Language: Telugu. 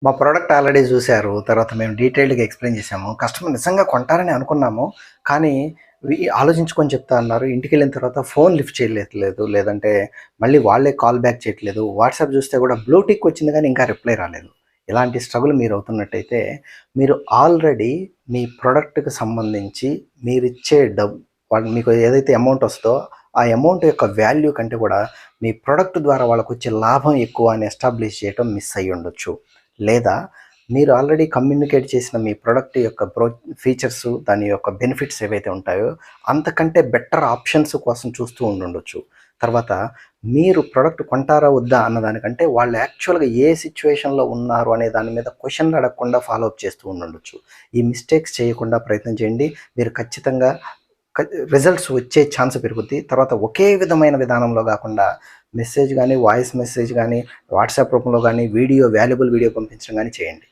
మా ప్రొడక్ట్ ఆల్రెడీ జూసారు. తర్వాత మేము డీటెయిల్డ్‌గా ఎక్స్‌ప్లెయిన్ చేసాము. కస్టమర్ నిజంగా కొంటారని అనుకున్నాము. కానీ ఆలోచించుకొని చెప్తా అన్నారు. ఇంటికెళ్ళిన తర్వాత ఫోన్ లిఫ్ట్ చేయట్లేదు. లేదంటే మళ్ళీ వాళ్ళే కాల్ బ్యాక్ చేయట్లేదు. వాట్సాప్ చూస్తే కూడా బ్లూ టిక్ వచ్చింది కానీ ఇంకా రిప్లై రాలేదు. ఇలాంటి స్ట్రగుల్ మీరవుతున్నట్టయితే మీరు ఆల్రెడీ మీ ప్రొడక్ట్‌కి సంబంధించి మీరిచ్చే వాళ్ళు మీకు ఏదైతే అమౌంట్ వస్తదో ఆ అమౌంట్ యొక్క వాల్యూ కంటే కూడా మీ ప్రొడక్ట్ ద్వారా వాళ్ళకొచ్చే లాభం ఎక్కువ అని ఎస్టాబ్లిష్ చేయటం మిస్ అయ్యుండొచ్చు. లేదా మీరు ఆల్రెడీ కమ్యూనికేట్ చేసిన మీ ప్రొడక్ట్ యొక్క ఫీచర్సు, దాని యొక్క బెనిఫిట్స్ ఏవైతే ఉంటాయో, అంతకంటే బెటర్ ఆప్షన్స్ కోసం చూస్తూ ఉండుండొచ్చు. తర్వాత మీరు ప్రొడక్ట్ కొంటారా వద్దా అన్నదానికంటే వాళ్ళు యాక్చువల్‌గా ఏ సిట్యుయేషన్‌లో ఉన్నారు అనే దాని మీద క్వెషన్‌లు అడగకుండా ఫాలో అప్ చేస్తూ ఉండుండొచ్చు. ఈ మిస్టేక్స్ చేయకుండా ప్రయత్నం చేయండి. మీరు ఖచ్చితంగా క రిజల్ట్స్ వచ్చే ఛాన్స్ పెరుగుద్ది. తర్వాత ఒకే విధమైన విధానంలో గాకుండా మెసేజ్ గానీ, వాయిస్ మెసేజ్ గానీ, వాట్సాప్ రూపంలో గానీ, వాల్యుబుల్ వీడియో పంపించడం గానీ చేయండి.